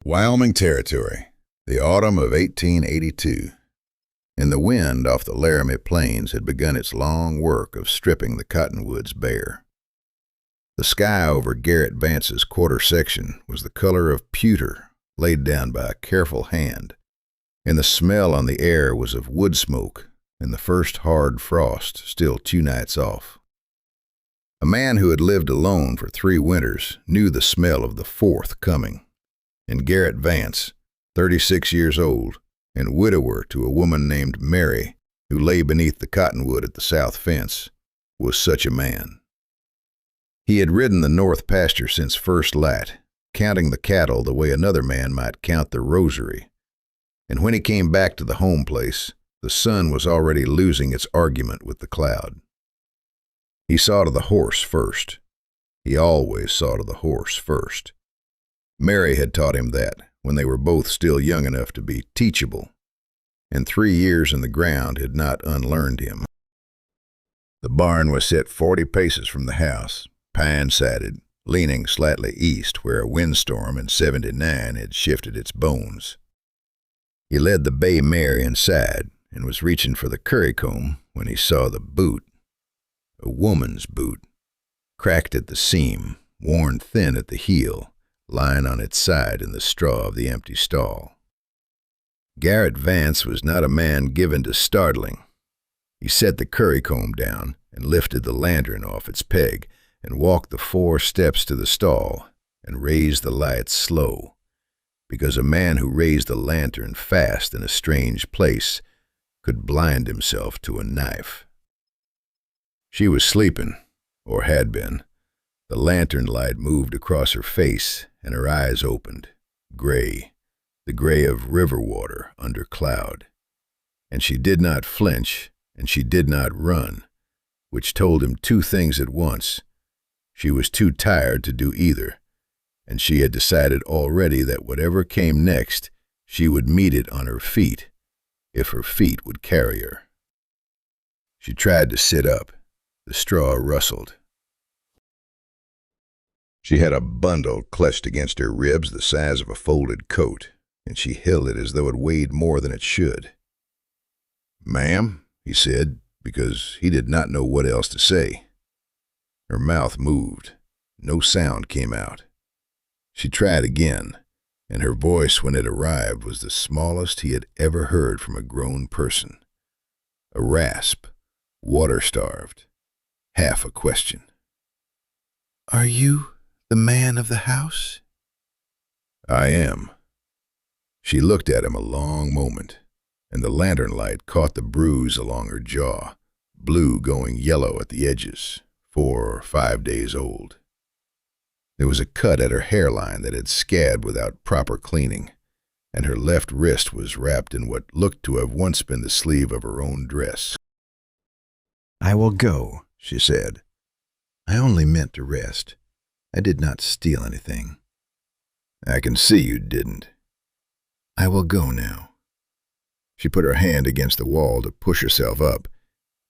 Wyoming Territory, the autumn of 1882. And the wind off the Laramie Plains had begun its long work of stripping the cottonwoods bare. The sky over Garrett Vance's quarter section was the color of pewter laid down by a careful hand, and the smell on the air was of wood smoke and the first hard frost still 2 nights off. A man who had lived alone for 3 winters knew the smell of the 4th coming, and Garrett Vance, 36 years old, and widower to a woman named Mary, who lay beneath the cottonwood at the south fence, was such a man. He had ridden the north pasture since first light, counting the cattle the way another man might count the rosary, and when he came back to the home place, the sun was already losing its argument with the cloud. He saw to the horse first. He always saw to the horse first. Mary had taught him that when they were both still young enough to be teachable, and 3 years in the ground had not unlearned him. The barn was set 40 paces from the house, pine-sided, leaning slightly east where a windstorm in '79 had shifted its bones. He led the bay mare inside and was reaching for the currycomb when he saw the boot, a woman's boot, cracked at the seam, worn thin at the heel, lying on its side in the straw of the empty stall. Garrett Vance was not a man given to startling. He set the currycomb down and lifted the lantern off its peg and walked the 4 steps to the stall and raised the lights slow, because a man who raised a lantern fast in a strange place could blind himself to a knife. She was sleeping, or had been. The lantern light moved across her face, and her eyes opened, gray, the gray of river water under cloud. And she did not flinch, and she did not run, which told him 2 things at once. She was too tired to do either, and she had decided already that whatever came next, she would meet it on her feet, if her feet would carry her. She tried to sit up. The straw rustled. She had a bundle clutched against her ribs the size of a folded coat, and she held it as though it weighed more than it should. "Ma'am," he said, because he did not know what else to say. Her mouth moved. No sound came out. She tried again, and her voice when it arrived was the smallest he had ever heard from a grown person. A rasp, water-starved, half a question. "Are you the man of the house?" "I am." She looked at him a long moment, and the lantern light caught the bruise along her jaw, blue going yellow at the edges, 4 or 5 days old. There was a cut at her hairline that had scabbed without proper cleaning, and her left wrist was wrapped in what looked to have once been the sleeve of her own dress. "I will go," she said. "I only meant to rest. I did not steal anything." "I can see you didn't." "I will go now." She put her hand against the wall to push herself up,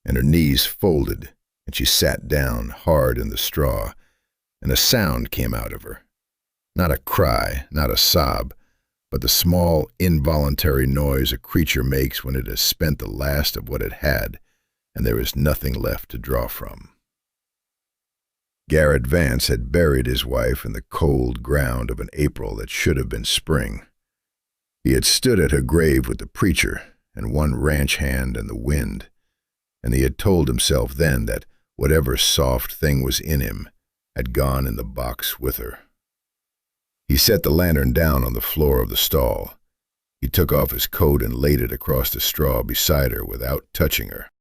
and her knees folded, and she sat down hard in the straw, and a sound came out of her. Not a cry, not a sob, but the small, involuntary noise a creature makes when it has spent the last of what it had, and there is nothing left to draw from. Garrett Vance had buried his wife in the cold ground of an April that should have been spring. He had stood at her grave with the preacher and one ranch hand and the wind, and he had told himself then that whatever soft thing was in him had gone in the box with her. He set the lantern down on the floor of the stall. He took off his coat and laid it across the straw beside her without touching her.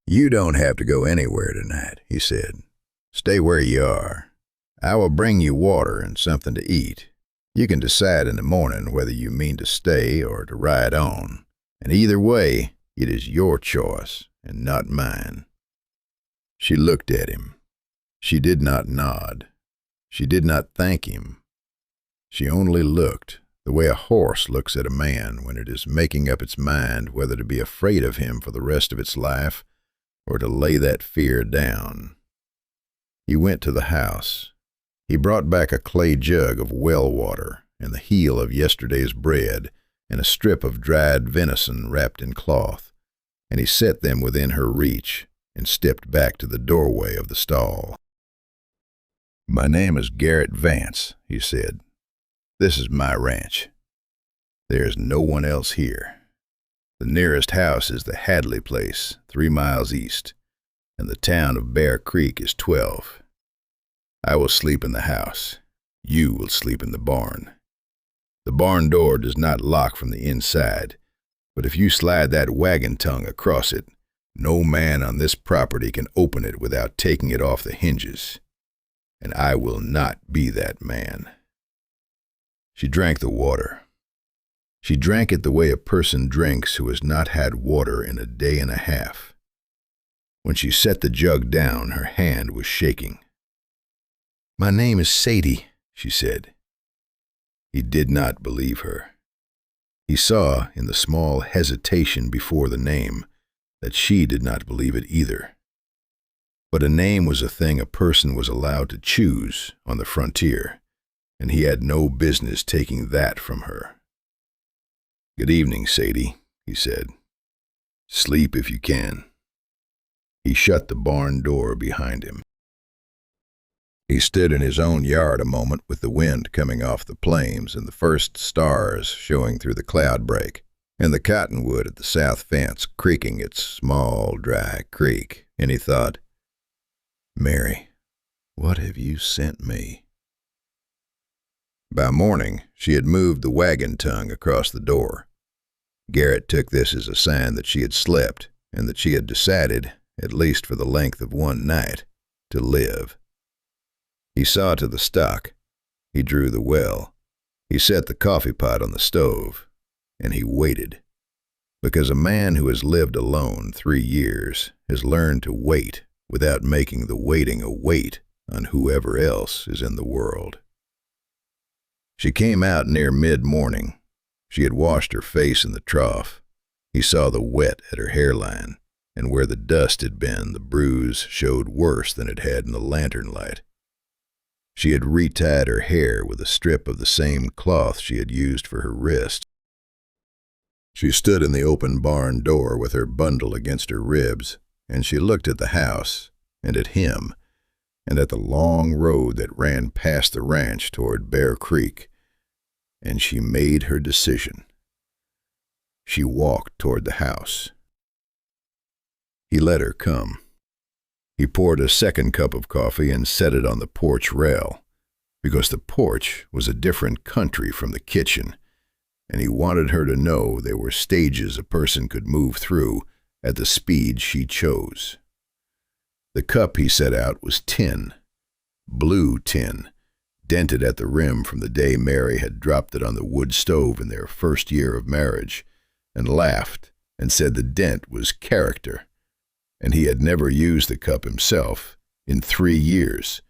"You don't have to go anywhere tonight," he said. "Stay where you are. I will bring you water and something to eat. You can decide in the morning whether you mean to stay or to ride on, and either way, it is your choice and not mine." She looked at him. She did not nod. She did not thank him. She only looked, the way a horse looks at a man when it is making up its mind whether to be afraid of him for the rest of its life or to lay that fear down. He went to the house. He brought back a clay jug of well water and the heel of yesterday's bread and a strip of dried venison wrapped in cloth, and he set them within her reach and stepped back to the doorway of the stall. "My name is Garrett Vance," he said. "This is my ranch. There is no one else here. The nearest house is the Hadley place, 3 miles east, and the town of Bear Creek is 12. I will sleep in the house. You will sleep in the barn. The barn door does not lock from the inside, but if you slide that wagon tongue across it, no man on this property can open it without taking it off the hinges, and I will not be that man." She drank the water. She drank it the way a person drinks who has not had water in a day and a half. When she set the jug down, her hand was shaking. "My name is Sadie," she said. He did not believe her. He saw in the small hesitation before the name that she did not believe it either. But a name was a thing a person was allowed to choose on the frontier, and he had no business taking that from her. "Good evening, Sadie," he said. "Sleep if you can." He shut the barn door behind him. He stood in his own yard a moment with the wind coming off the plains and the first stars showing through the cloud break, and the cottonwood at the south fence creaking its small, dry creak, and he thought, "Mary, what have you sent me?" By morning, she had moved the wagon tongue across the door. Garrett took this as a sign that she had slept and that she had decided, at least for the length of one night, to live. He saw to the stock. He drew the well. He set the coffee pot on the stove, and he waited. Because a man who has lived alone 3 years has learned to wait without making the waiting a weight on whoever else is in the world. She came out near mid-morning. She had washed her face in the trough. He saw the wet at her hairline, and where the dust had been, the bruise showed worse than it had in the lantern light. She had retied her hair with a strip of the same cloth she had used for her wrist. She stood in the open barn door with her bundle against her ribs, and she looked at the house, and at him, and at the long road that ran past the ranch toward Bear Creek, and she made her decision. She walked toward the house. He let her come. He poured a second cup of coffee and set it on the porch rail, because the porch was a different country from the kitchen, and he wanted her to know there were stages a person could move through at the speed she chose. The cup he set out was tin, blue tin, dented at the rim from the day Mary had dropped it on the wood stove in their first year of marriage, and laughed and said the dent was character, and he had never used the cup himself in 3 years,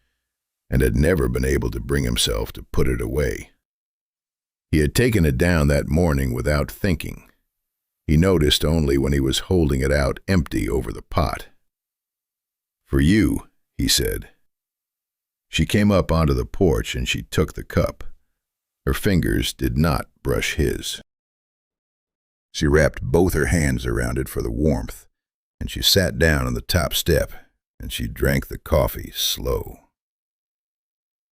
and had never been able to bring himself to put it away. He had taken it down that morning without thinking. He noticed only when he was holding it out empty over the pot. "For you," he said. She came up onto the porch and she took the cup. Her fingers did not brush his. She wrapped both her hands around it for the warmth, and she sat down on the top step, and she drank the coffee slow.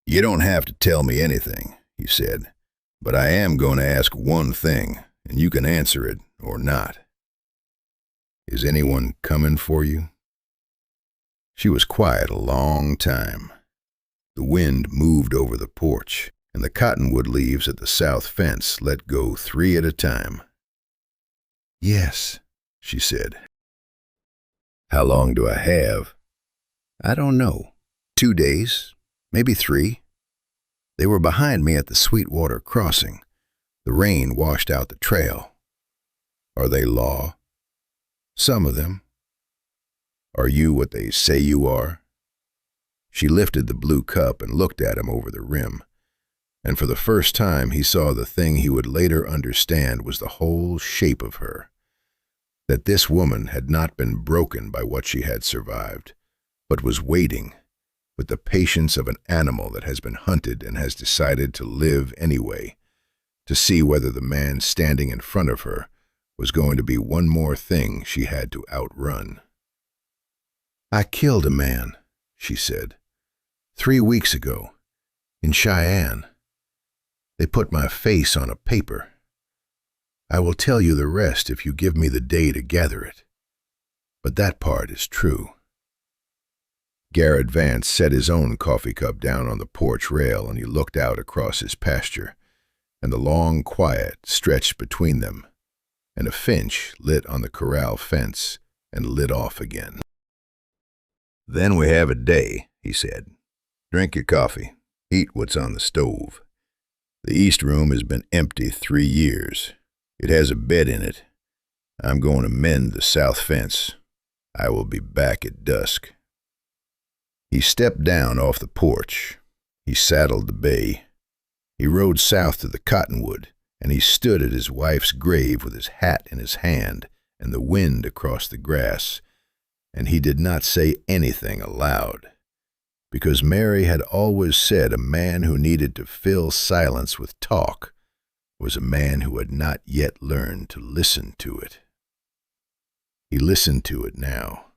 "You don't have to tell me anything," he said, "but I am going to ask one thing, and you can answer it or not. Is anyone coming for you?" She was quiet a long time. The wind moved over the porch, and the cottonwood leaves at the south fence let go 3 at a time. "Yes," she said. "How long do I have?" "I don't know. 2 days, maybe 3. They were behind me at the Sweetwater crossing. The rain washed out the trail." "Are they law?" "Some of them." "Are you what they say you are?" She lifted the blue cup and looked at him over the rim, and for the first time he saw the thing he would later understand was the whole shape of her. That this woman had not been broken by what she had survived, but was waiting, with the patience of an animal that has been hunted and has decided to live anyway, to see whether the man standing in front of her was going to be one more thing she had to outrun. "I killed a man," she said, "3 weeks ago, in Cheyenne. They put my face on a paper. I will tell you the rest if you give me the day to gather it. But that part is true." Garrett Vance set his own coffee cup down on the porch rail, and he looked out across his pasture, and the long quiet stretched between them, and a finch lit on the corral fence and lit off again. "Then we have a day," he said. "Drink your coffee. Eat what's on the stove. The east room has been empty 3 years. It has a bed in it. I'm going to mend the south fence. I will be back at dusk." He stepped down off the porch. He saddled the bay. He rode south to the cottonwood, and he stood at his wife's grave with his hat in his hand and the wind across the grass, and he did not say anything aloud, because Mary had always said a man who needed to fill silence with talk was a man who had not yet learned to listen to it. He listened to it now.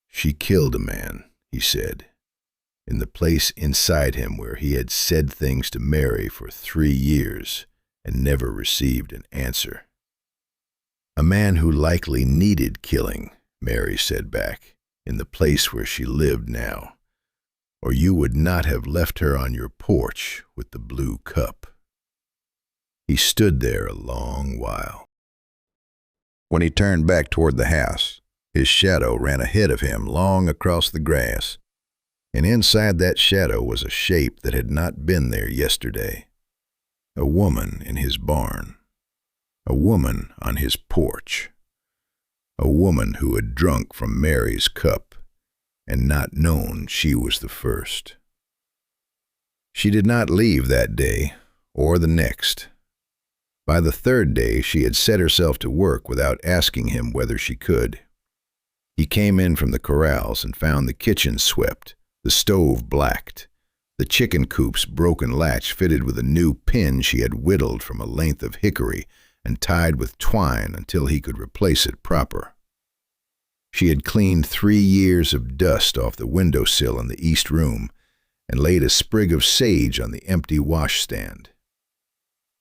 "She killed a man," he said, in the place inside him where he had said things to Mary for 3 years and never received an answer. "A man who likely needed killing," Mary said back, in the place where she lived now, "or you would not have left her on your porch with the blue cup." He stood there a long while. When he turned back toward the house, his shadow ran ahead of him long across the grass, and inside that shadow was a shape that had not been there yesterday. A woman in his barn. A woman on his porch. A woman who had drunk from Mary's cup and not known she was the first. She did not leave that day or the next. By the 3rd day, she had set herself to work without asking him whether she could. He came in from the corrals and found the kitchen swept, the stove blacked, the chicken coop's broken latch fitted with a new pin she had whittled from a length of hickory and tied with twine until he could replace it proper. She had cleaned 3 years of dust off the windowsill in the east room and laid a sprig of sage on the empty washstand.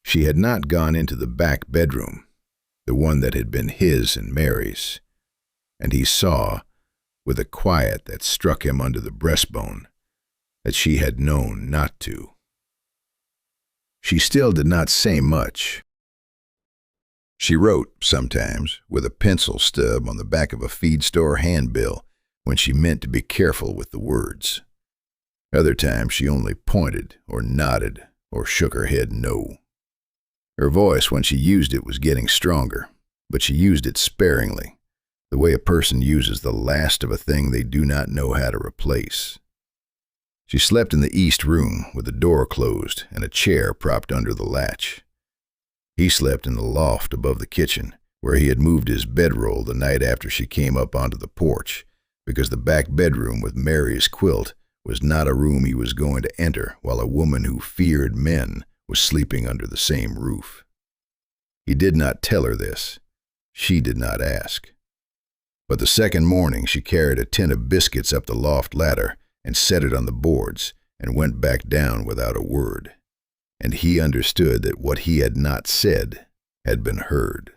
She had not gone into the back bedroom, the one that had been his and Mary's, and he saw, with a quiet that struck him under the breastbone, that she had known not to. She still did not say much. She wrote, sometimes, with a pencil stub on the back of a feed store handbill when she meant to be careful with the words. Other times she only pointed or nodded or shook her head no. Her voice, when she used it, was getting stronger, but she used it sparingly, the way a person uses the last of a thing they do not know how to replace. She slept in the east room with the door closed and a chair propped under the latch. He slept in the loft above the kitchen, where he had moved his bedroll the night after she came up onto the porch, because the back bedroom with Mary's quilt was not a room he was going to enter while a woman who feared men was sleeping under the same roof. He did not tell her this. She did not ask. But the second morning she carried a tin of biscuits up the loft ladder and set it on the boards and went back down without a word. And he understood that what he had not said had been heard.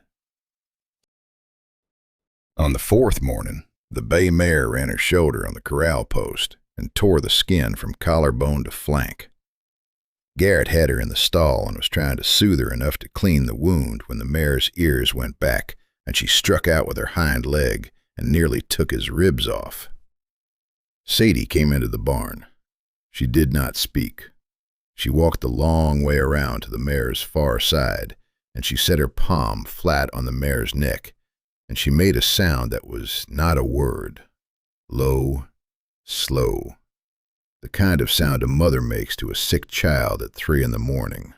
On the 4th morning, the bay mare ran her shoulder on the corral post and tore the skin from collarbone to flank. Garrett had her in the stall and was trying to soothe her enough to clean the wound when the mare's ears went back and she struck out with her hind leg and nearly took his ribs off. Sadie came into the barn. She did not speak. She walked the long way around to the mare's far side, and she set her palm flat on the mare's neck, and she made a sound that was not a word. Low, slow. The kind of sound a mother makes to a sick child at 3 a.m.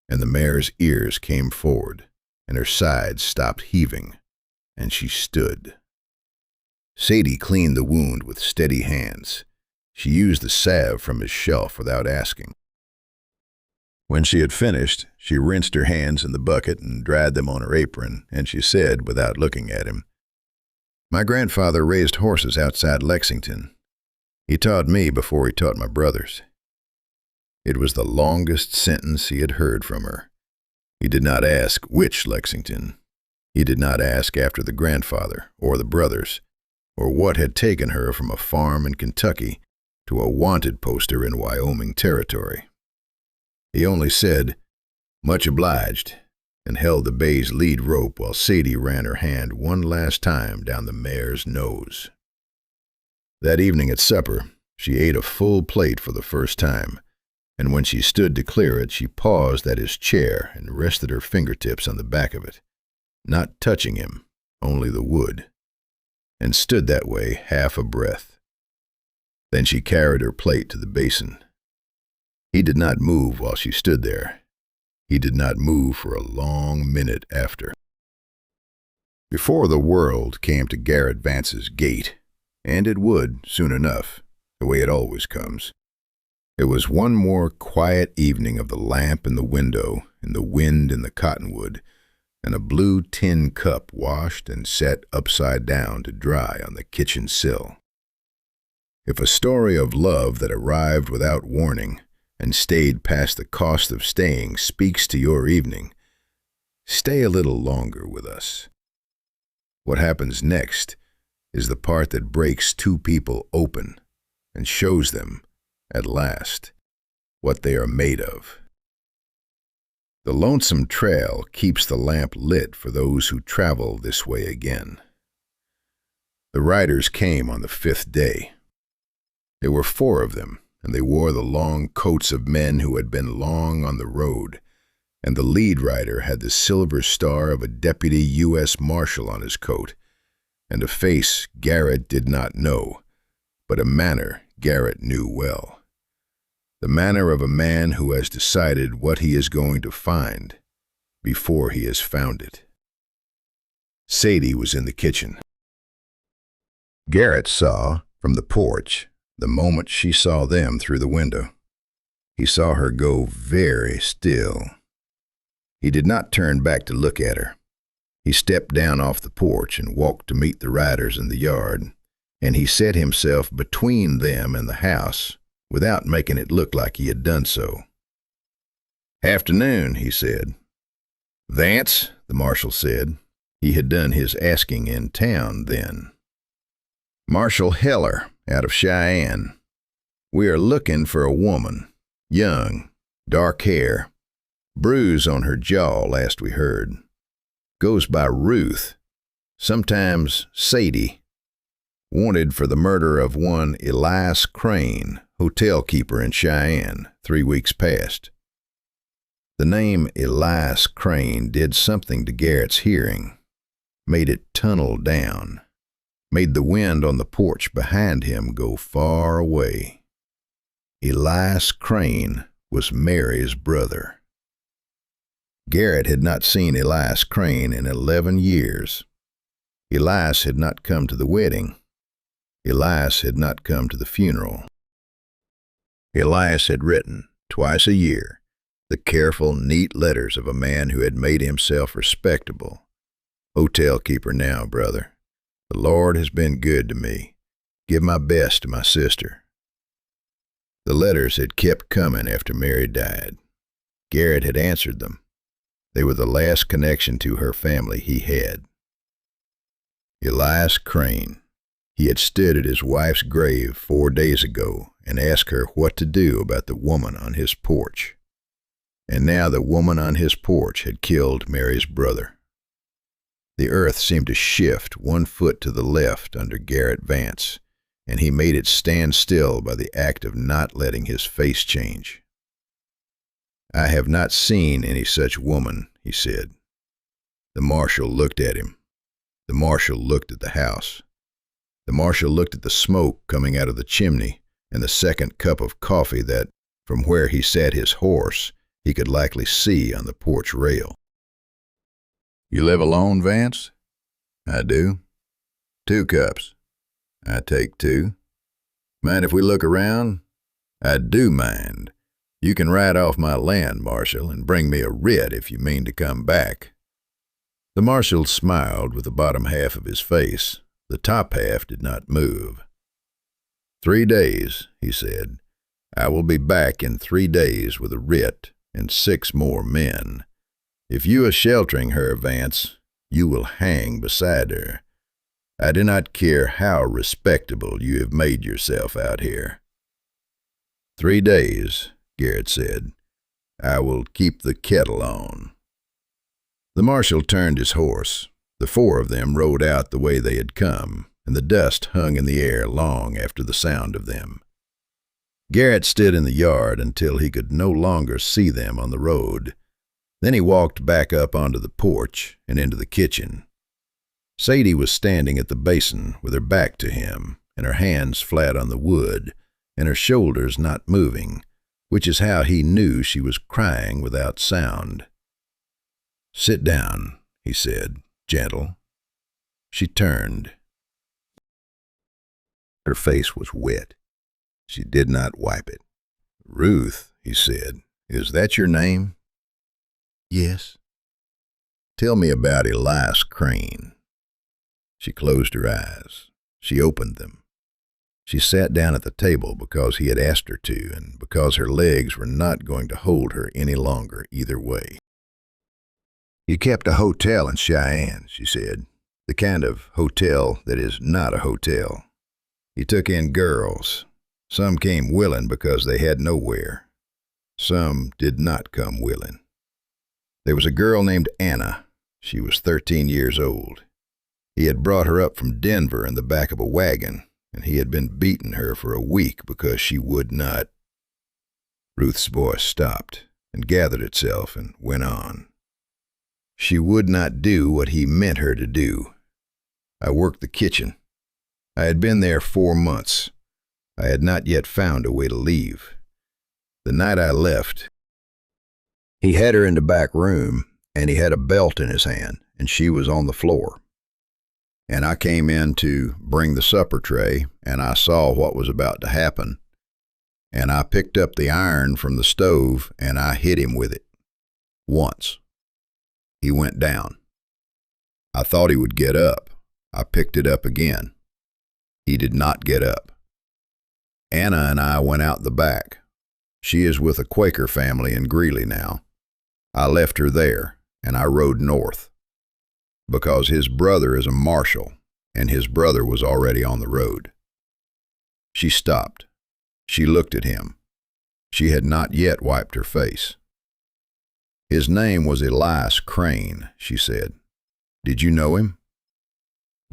And the mare's ears came forward, and her sides stopped heaving, and she stood. Sadie cleaned the wound with steady hands. She used the salve from his shelf without asking. When she had finished, she rinsed her hands in the bucket and dried them on her apron, and she said, without looking at him, "My grandfather raised horses outside Lexington. He taught me before he taught my brothers." It was the longest sentence he had heard from her. He did not ask which Lexington. He did not ask after the grandfather or the brothers, or what had taken her from a farm in Kentucky to a wanted poster in Wyoming Territory. He only said, "Much obliged," and held the bay's lead rope while Sadie ran her hand one last time down the mare's nose. That evening at supper, she ate a full plate for the first time, and when she stood to clear it, she paused at his chair and rested her fingertips on the back of it, not touching him, only the wood, and stood that way half a breath. Then she carried her plate to the basin. He did not move while she stood there. He did not move for a long minute after. Before the world came to Garrett Vance's gate, and it would soon enough, the way it always comes, it was one more quiet evening of the lamp in the window and the wind in the cottonwood, and a blue tin cup washed and set upside down to dry on the kitchen sill. If a story of love that arrived without warning and stayed past the cost of staying speaks to your evening, stay a little longer with us. What happens next is the part that breaks two people open and shows them, at last, what they are made of. The lonesome trail keeps the lamp lit for those who travel this way again. The riders came on the 5th day. There were 4 of them, and they wore the long coats of men who had been long on the road, and the lead rider had the silver star of a deputy U.S. Marshal on his coat, and a face Garrett did not know, but a manner Garrett knew well. The manner of a man who has decided what he is going to find before he has found it. Sadie was in the kitchen. Garrett saw, from the porch, the moment she saw them through the window. He saw her go very still. He did not turn back to look at her. He stepped down off the porch and walked to meet the riders in the yard, and he set himself between them and the house, without making it look like he had done so. "Afternoon," he said. "Vance," the marshal said. He had done his asking in town then. "Marshal Heller, out of Cheyenne. We are looking for a woman, young, dark hair, bruise on her jaw last we heard. Goes by Ruth, sometimes Sadie. Wanted for the murder of one Elias Crane, hotel keeper in Cheyenne, 3 weeks past." The name Elias Crane did something to Garrett's hearing, made it tunnel down, made the wind on the porch behind him go far away. Elias Crane was Mary's brother. Garrett had not seen Elias Crane in 11 years. Elias had not come to the wedding. Elias had not come to the funeral. Elias had written, twice a year, the careful, neat letters of a man who had made himself respectable. "Hotel keeper now, brother. The Lord has been good to me. Give my best to my sister." The letters had kept coming after Mary died. Garrett had answered them. They were the last connection to her family he had. Elias Crane. He had stood at his wife's grave 4 days ago and asked her what to do about the woman on his porch. And now the woman on his porch had killed Mary's brother. The earth seemed to shift 1 foot to the left under Garrett Vance, and he made it stand still by the act of not letting his face change. "I have not seen any such woman," he said. The marshal looked at him. The marshal looked at the house. The marshal looked at the smoke coming out of the chimney and the second cup of coffee that, from where he sat his horse, he could likely see on the porch rail. "You live alone, Vance?" "I do." "2 cups." "I take 2. Mind if we look around?" "I do mind. You can ride off my land, Marshal, and bring me a writ if you mean to come back." The Marshal smiled with the bottom half of his face. The top half did not move. 3 days, he said. "I will be back in 3 days with a writ and 6 more men. If you are sheltering her, Vance, you will hang beside her. I do not care how respectable you have made yourself out here." 3 days, Garrett said. "I will keep the kettle on." The Marshal turned his horse. The 4 of them rode out the way they had come, and the dust hung in the air long after the sound of them. Garrett stood in the yard until he could no longer see them on the road. Then he walked back up onto the porch and into the kitchen. Sadie was standing at the basin with her back to him, and her hands flat on the wood, and her shoulders not moving, which is how he knew she was crying without sound. "Sit down," he said, gentle. She turned. Her face was wet. She did not wipe it. "Ruth," he said, "is that your name?" "Yes." "Tell me about Elias Crane." She closed her eyes. She opened them. She sat down at the table because he had asked her to, and because her legs were not going to hold her any longer either way. "You kept a hotel in Cheyenne," she said, "the kind of hotel that is not a hotel. You took in girls. Some came willing because they had nowhere. Some did not come willing. There was a girl named Anna. She was 13 years old. He had brought her up from Denver in the back of a wagon, and he had been beating her for a week because she would not." Ruth's voice stopped and gathered itself and went on. "She would not do what he meant her to do. I worked the kitchen. I had been there 4 months. I had not yet found a way to leave. The night I left, he had her in the back room, and he had a belt in his hand, and she was on the floor. And I came in to bring the supper tray, and I saw what was about to happen. And I picked up the iron from the stove, and I hit him with it. Once. He went down. I thought he would get up. I picked it up again. He did not get up. Anna and I went out the back. She is with a Quaker family in Greeley now. I left her there, and I rode north. Because his brother is a marshal, and his brother was already on the road." She stopped. She looked at him. She had not yet wiped her face. "His name was Elias Crane," she said. "Did you know him?"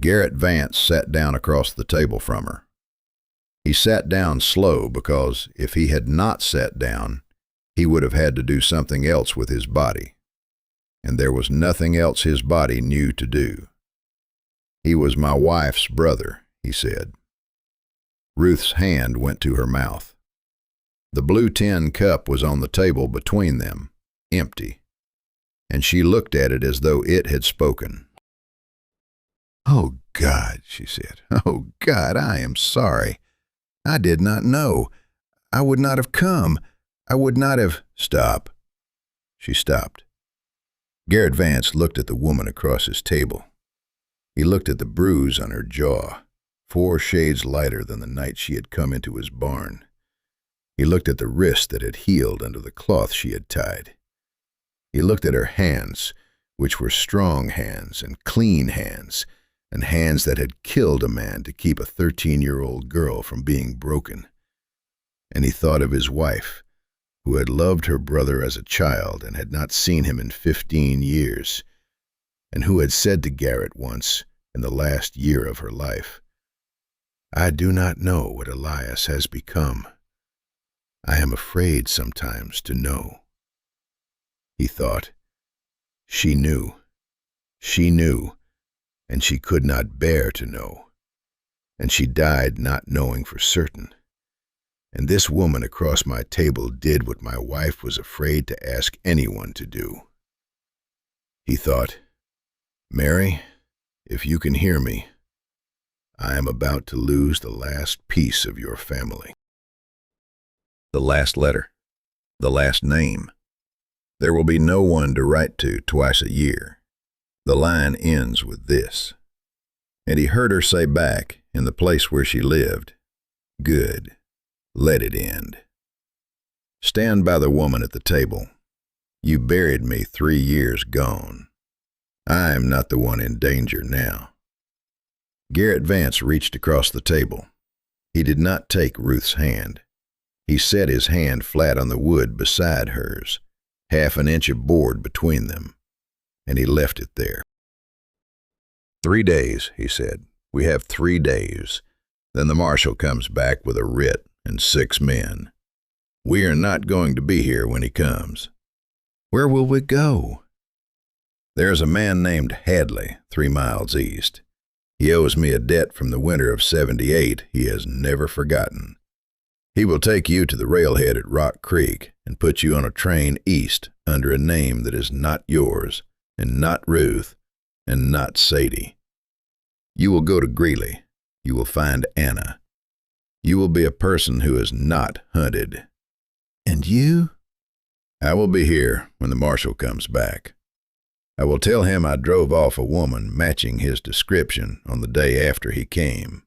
Garrett Vance sat down across the table from her. He sat down slow because if he had not sat down, he would have had to do something else with his body. And there was nothing else his body knew to do. "He was my wife's brother," he said. Ruth's hand went to her mouth. The blue tin cup was on the table between them, empty, and she looked at it as though it had spoken. "Oh, God," she said. "Oh, God, I am sorry. I did not know. I would not have come. I would not have—" "Stop." She stopped. Garrett Vance looked at the woman across his table. He looked at the bruise on her jaw, 4 shades lighter than the night she had come into his barn. He looked at the wrist that had healed under the cloth she had tied. He looked at her hands, which were strong hands and clean hands, and hands that had killed a man to keep a 13-year-old girl from being broken. And he thought of his wife, who had loved her brother as a child and had not seen him in 15 years, and who had said to Garrett once, in the last year of her life, "I do not know what Elias has become. I am afraid sometimes to know." He thought, she knew, and she could not bear to know, and she died not knowing for certain. And this woman across my table did what my wife was afraid to ask anyone to do. He thought, "Mary, if you can hear me, I am about to lose the last piece of your family." The last letter. the last name. There will be no one to write to twice a year. The line ends with this. And he heard her say back, in the place where she lived, "Good. Let it end. Stand by the woman at the table. You buried me 3 years gone. I am not the one in danger now." Garrett Vance reached across the table. He did not take Ruth's hand. He set his hand flat on the wood beside hers, half an inch of board between them, and he left it there. 3 days, he said. We have 3 days. Then the marshal comes back with a writ and 6 men. We are not going to be here when he comes. Where will we go? There is a man named Hadley, 3 miles east. He owes me a debt from the winter of '78 he has never forgotten. He will take you to the railhead at Rock Creek and put you on a train east under a name that is not yours, and not Ruth, and not Sadie. You will go to Greeley. You will find Anna. You will be a person who is not hunted. And you? I will be here when the marshal comes back. I will tell him I drove off a woman matching his description on the day after he came.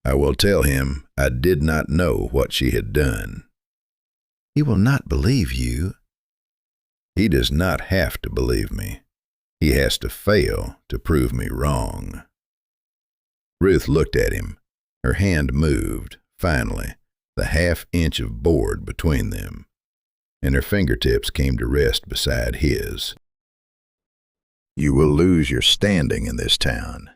I will tell him I did not know what she had done. He will not believe you. He does not have to believe me. He has to fail to prove me wrong. Ruth looked at him. Her hand moved, finally, the half-inch of board between them, and her fingertips came to rest beside his. You will lose your standing in this town.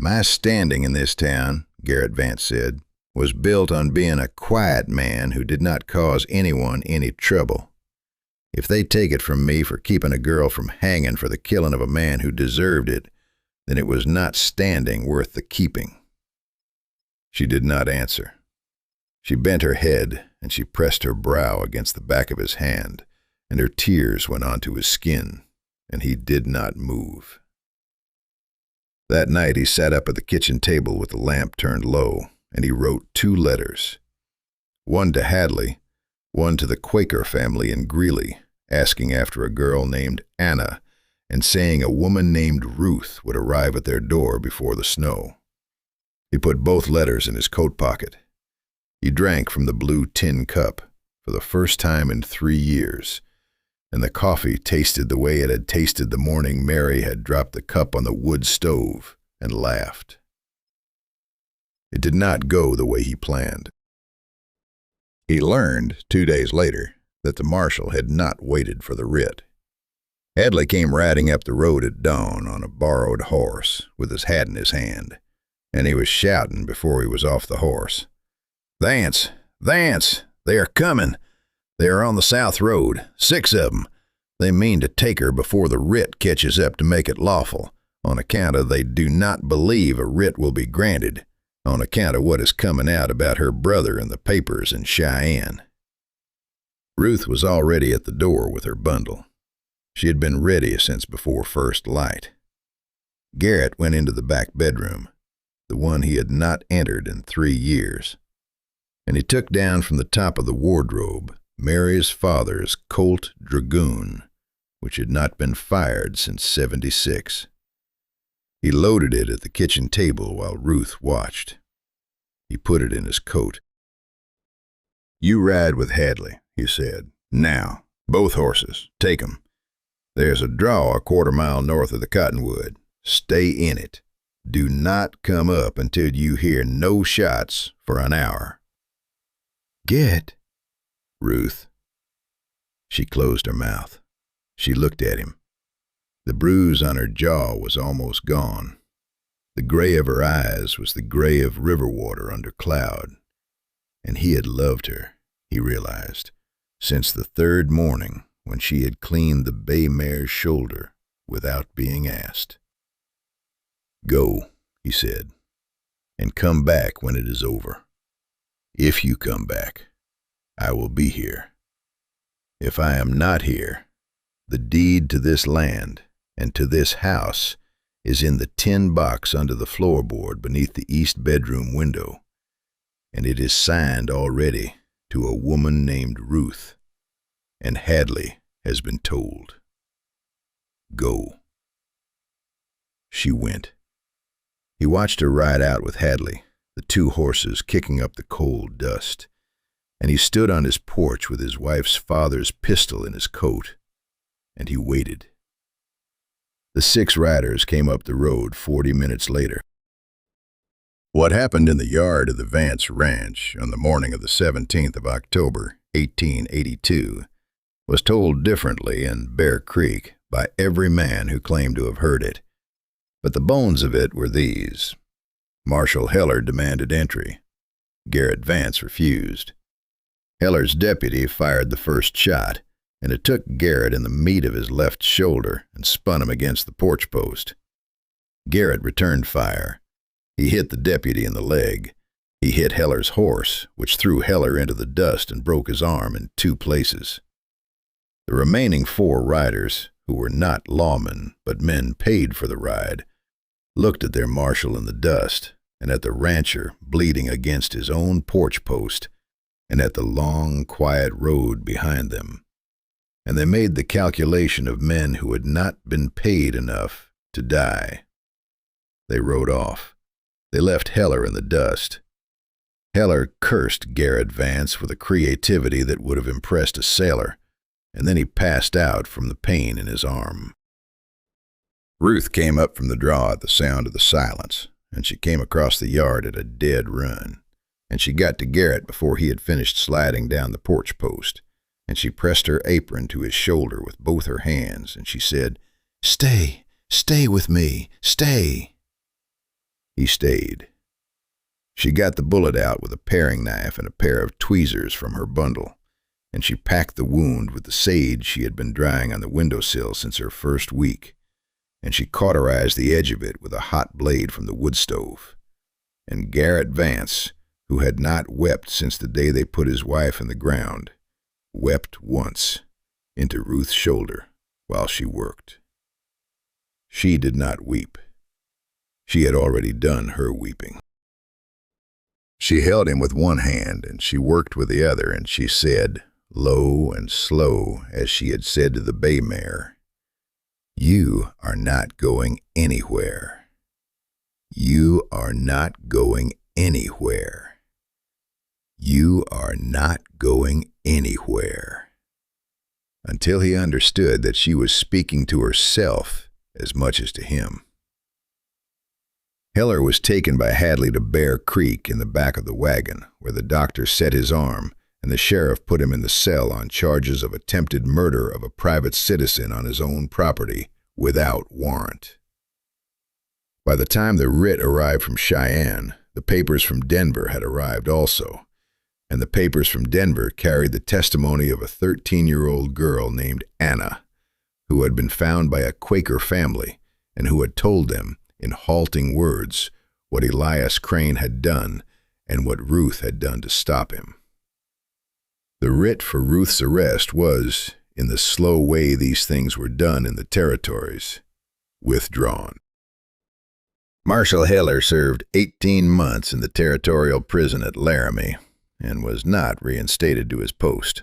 My standing in this town, Garrett Vance said, was built on being a quiet man who did not cause anyone any trouble. If they take it from me for keeping a girl from hanging for the killing of a man who deserved it, then it was not standing worth the keeping. She did not answer. She bent her head, and she pressed her brow against the back of his hand, and her tears went onto his skin, and he did not move. That night he sat up at the kitchen table with the lamp turned low, and he wrote 2 letters. One to Hadley, one to the Quaker family in Greeley, asking after a girl named Anna, and saying a woman named Ruth would arrive at their door before the snow. He put both letters in his coat pocket. He drank from the blue tin cup for the first time in 3 years, and the coffee tasted the way it had tasted the morning Mary had dropped the cup on the wood stove and laughed. It did not go the way he planned. He learned 2 days later that the marshal had not waited for the writ. Hadley came riding up the road at dawn on a borrowed horse with his hat in his hand, and he was shouting before he was off the horse. "Vance! Vance! They are coming! They are on the south road, 6 of them. They mean to take her before the writ catches up to make it lawful, on account of they do not believe a writ will be granted, on account of what is coming out about her brother in the papers in Cheyenne." Ruth was already at the door with her bundle. She had been ready since before first light. Garrett went into the back bedroom, the one he had not entered in 3 years, and he took down from the top of the wardrobe Mary's father's Colt Dragoon, which had not been fired since '76. He loaded it at the kitchen table while Ruth watched. He put it in his coat. "You ride with Hadley," he said. "Now, both horses, take 'em. There's a draw a 1/4 mile north of the cottonwood. Stay in it. Do not come up until you hear no shots for an hour." "Get, Ruth." She closed her mouth. She looked at him. The bruise on her jaw was almost gone. The gray of her eyes was the gray of river water under cloud. And he had loved her, he realized, since the 3rd morning when she had cleaned the bay mare's shoulder without being asked. "Go," he said, "and come back when it is over. If you come back, I will be here. If I am not here, the deed to this land and to this house is in the tin box under the floorboard beneath the east bedroom window, and it is signed already to a woman named Ruth, and Hadley has been told. Go." She went. He watched her ride out with Hadley, the two horses kicking up the cold dust, and he stood on his porch with his wife's father's pistol in his coat, and he waited. The 6 riders came up the road 40 minutes later. What happened in the yard of the Vance Ranch on the morning of the 17th of October, 1882, was told differently in Bear Creek by every man who claimed to have heard it. But the bones of it were these. Marshal Heller demanded entry. Garrett Vance refused. Heller's deputy fired the first shot, and it took Garrett in the meat of his left shoulder and spun him against the porch post. Garrett returned fire. He hit the deputy in the leg. He hit Heller's horse, which threw Heller into the dust and broke his arm in 2 places. The remaining 4 riders, who were not lawmen but men paid for the ride, looked at their marshal in the dust and at the rancher bleeding against his own porch post and at the long, quiet road behind them. And they made the calculation of men who had not been paid enough to die. They rode off. They left Heller in the dust. Heller cursed Garrett Vance with a creativity that would have impressed a sailor, and then he passed out from the pain in his arm. Ruth came up from the draw at the sound of the silence, and she came across the yard at a dead run, and she got to Garrett before he had finished sliding down the porch post, and she pressed her apron to his shoulder with both her hands, and she said, "Stay, stay with me, stay." He stayed. She got the bullet out with a paring knife and a pair of tweezers from her bundle, and she packed the wound with the sage she had been drying on the windowsill since her first week, and she cauterized the edge of it with a hot blade from the wood stove. And Garrett Vance, who had not wept since the day they put his wife in the ground, wept once into Ruth's shoulder while she worked. She did not weep. She had already done her weeping. She held him with one hand, and she worked with the other, and she said, low and slow, as she had said to the bay mare, "You are not going anywhere. You are not going anywhere. You are not going anywhere." Until he understood that she was speaking to herself as much as to him. Heller was taken by Hadley to Bear Creek in the back of the wagon, where the doctor set his arm, and the sheriff put him in the cell on charges of attempted murder of a private citizen on his own property without warrant. By the time the writ arrived from Cheyenne, the papers from Denver had arrived also, and the papers from Denver carried the testimony of a 13-year-old girl named Anna, who had been found by a Quaker family and who had told them, in halting words, what Elias Crane had done and what Ruth had done to stop him. The writ for Ruth's arrest was, in the slow way these things were done in the territories, withdrawn. Marshal Heller served 18 months in the territorial prison at Laramie and was not reinstated to his post.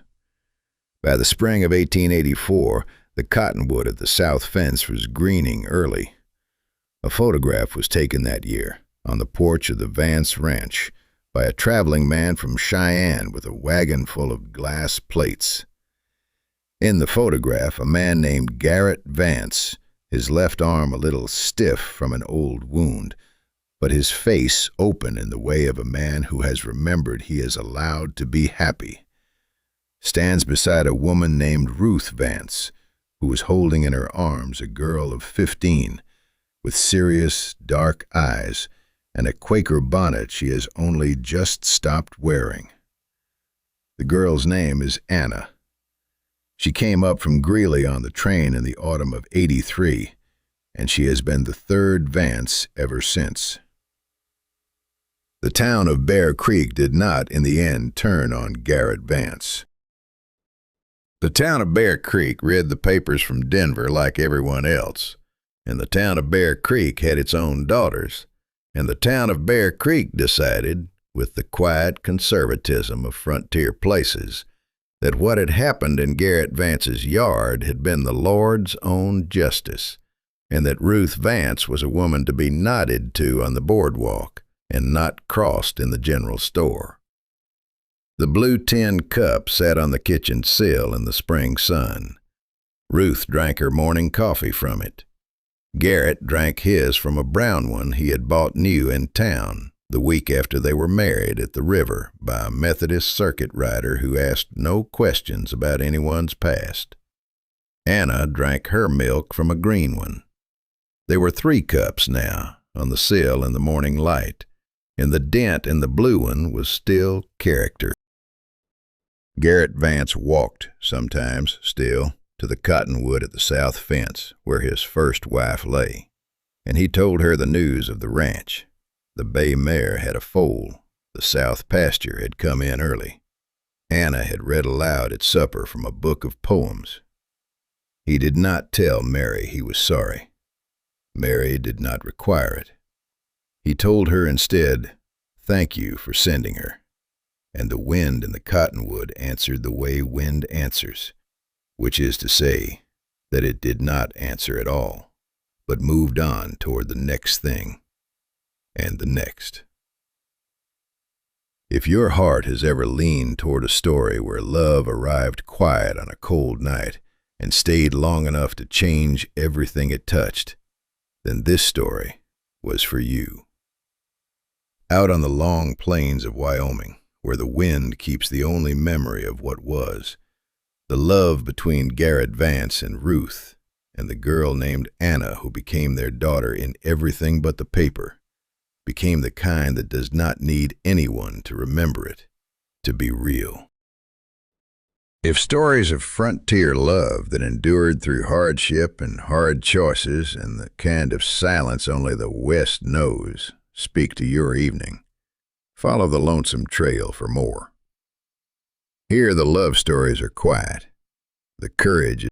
By the spring of 1884, the cottonwood at the south fence was greening early. A photograph was taken that year, on the porch of the Vance Ranch, by a traveling man from Cheyenne with a wagon full of glass plates. In the photograph, a man named Garrett Vance, his left arm a little stiff from an old wound, but his face open in the way of a man who has remembered he is allowed to be happy, stands beside a woman named Ruth Vance, who is holding in her arms a girl of 15, with serious, dark eyes and a Quaker bonnet she has only just stopped wearing. The girl's name is Anna. She came up from Greeley on the train in the autumn of '83, and she has been the third Vance ever since. The town of Bear Creek did not, in the end, turn on Garrett Vance. The town of Bear Creek read the papers from Denver like everyone else, and the town of Bear Creek had its own daughters, and the town of Bear Creek decided, with the quiet conservatism of frontier places, that what had happened in Garrett Vance's yard had been the Lord's own justice, and that Ruth Vance was a woman to be nodded to on the boardwalk and not crossed in the general store. The blue tin cup sat on the kitchen sill in the spring sun. Ruth drank her morning coffee from it. Garrett drank his from a brown one he had bought new in town the week after they were married at the river by a Methodist circuit rider who asked no questions about anyone's past. Anna drank her milk from a green one. There were 3 cups now on the sill in the morning light, and the dent in the blue one was still character. Garrett Vance walked sometimes, still, to the cottonwood at the south fence where his first wife lay, and he told her the news of the ranch. The bay mare had a foal. The south pasture had come in early. Anna had read aloud at supper from a book of poems. He did not tell Mary he was sorry. Mary did not require it. He told her instead, "Thank you for sending her." And the wind in the cottonwood answered the way wind answers, which is to say that it did not answer at all, but moved on toward the next thing, and the next. If your heart has ever leaned toward a story where love arrived quiet on a cold night and stayed long enough to change everything it touched, then this story was for you. Out on the long plains of Wyoming, where the wind keeps the only memory of what was, the love between Garrett Vance and Ruth, and the girl named Anna who became their daughter in everything but the paper, became the kind that does not need anyone to remember it to be real. If stories of frontier love that endured through hardship and hard choices and the kind of silence only the West knows speak to your evening, follow the Lonesome Trail for more. Here the love stories are quiet. The courage